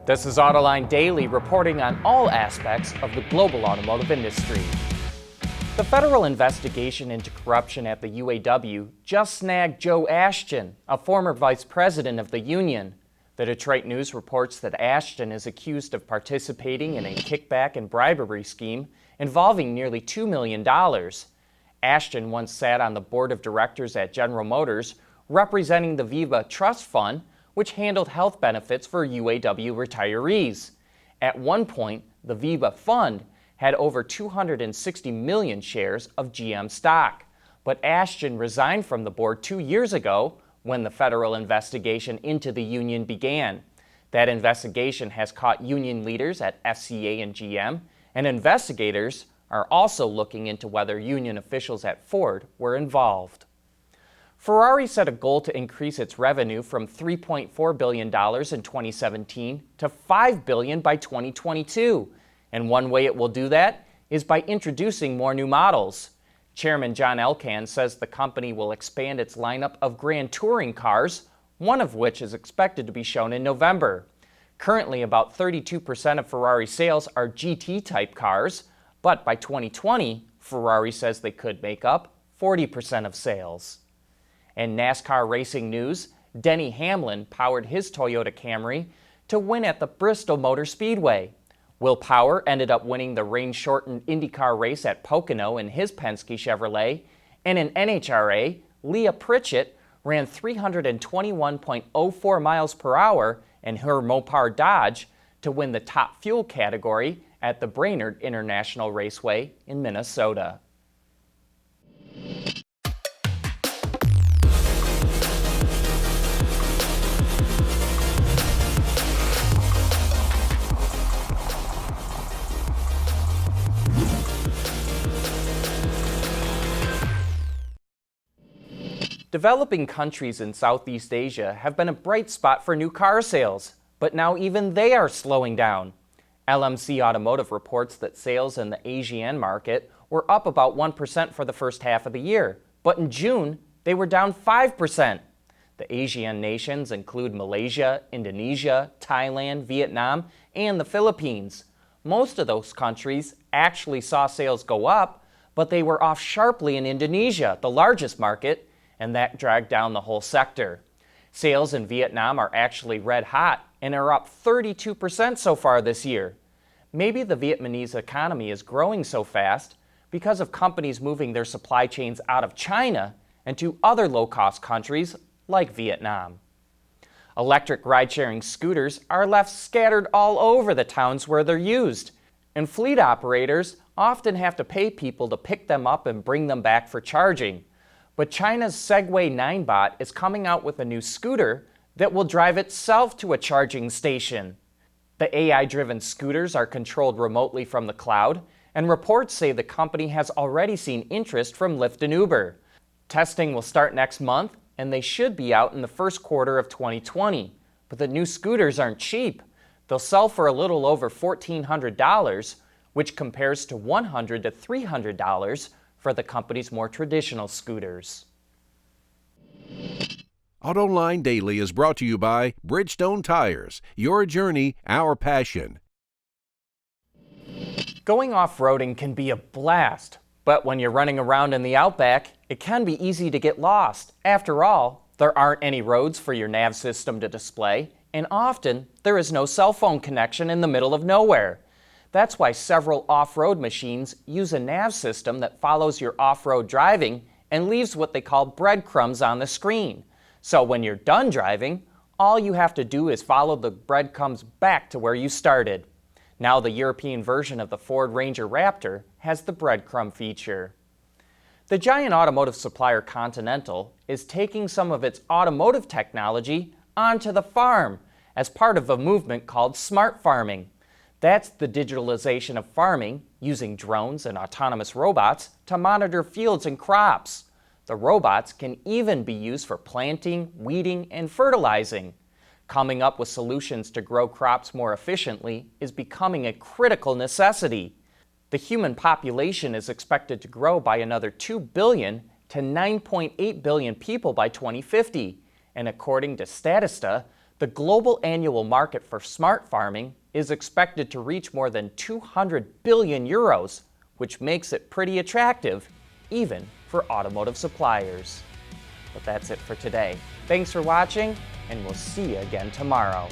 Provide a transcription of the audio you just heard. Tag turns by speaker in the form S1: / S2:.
S1: This is Autoline Daily, reporting on all aspects of the global automotive industry. The federal investigation into corruption at the UAW just snagged Joe Ashton, a former vice president of the union. The Detroit News reports that Ashton is accused of participating in a kickback and bribery scheme involving nearly $2 million. Ashton once sat on the board of directors at General Motors, representing the Viva Trust Fund, which handled health benefits for UAW retirees. At one point, the Viva Fund had over 260 million shares of GM stock. But Ashton resigned from the board 2 years ago when the federal investigation into the union began. That investigation has caught union leaders at FCA and GM, and investigators are also looking into whether union officials at Ford were involved. Ferrari set a goal to increase its revenue from $3.4 billion in 2017 to $5 billion by 2022. And one way it will do that is by introducing more new models. Chairman John Elkann says the company will expand its lineup of Grand Touring cars, one of which is expected to be shown in November. Currently, about 32% of Ferrari sales are GT-type cars, but by 2020, Ferrari says they could make up 40% of sales. In NASCAR racing news, Denny Hamlin powered his Toyota Camry to win at the Bristol Motor Speedway. Will Power ended up winning the rain-shortened IndyCar race at Pocono in his Penske Chevrolet, and in NHRA, Leah Pritchett ran 321.04 miles per hour in her Mopar Dodge to win the top fuel category at the Brainerd International Raceway in Minnesota. Developing countries in Southeast Asia have been a bright spot for new car sales, but now even they are slowing down. LMC Automotive reports that sales in the ASEAN market were up about 1% for the first half of the year, but in June, they were down 5%. The ASEAN nations include Malaysia, Indonesia, Thailand, Vietnam, and the Philippines. Most of those countries actually saw sales go up, but they were off sharply in Indonesia, the largest market, and that dragged down the whole sector. Sales in Vietnam are actually red hot and are up 32% so far this year. Maybe the Vietnamese economy is growing so fast because of companies moving their supply chains out of China and to other low-cost countries like Vietnam. Electric ride-sharing scooters are left scattered all over the towns where they're used, and fleet operators often have to pay people to pick them up and bring them back for charging. But China's Segway-Ninebot is coming out with a new scooter that will drive itself to a charging station. The AI-driven scooters are controlled remotely from the cloud, and reports say the company has already seen interest from Lyft and Uber. Testing will start next month, and they should be out in the first quarter of 2020. But the new scooters aren't cheap. They'll sell for a little over $1,400, which compares to $100 to $300 for the company's more traditional scooters.
S2: Autoline Daily is brought to you by Bridgestone Tires. Your journey, our passion.
S1: Going off-roading can be a blast, but when you're running around in the outback, it can be easy to get lost. After all, there aren't any roads for your nav system to display, and often there is no cell phone connection in the middle of nowhere. That's why several off-road machines use a nav system that follows your off-road driving and leaves what they call breadcrumbs on the screen. So when you're done driving, all you have to do is follow the breadcrumbs back to where you started. Now the European version of the Ford Ranger Raptor has the breadcrumb feature. The giant automotive supplier Continental is taking some of its automotive technology onto the farm as part of a movement called smart farming. That's the digitalization of farming, using drones and autonomous robots to monitor fields and crops. The robots can even be used for planting, weeding, and fertilizing. Coming up with solutions to grow crops more efficiently is becoming a critical necessity. The human population is expected to grow by another 2 billion to 9.8 billion people by 2050, and according to Statista, The global annual market for smart farming is expected to reach more than 200 billion euros, which makes it pretty attractive, even for automotive suppliers. But that's it for today. Thanks for watching, and we'll see you again tomorrow.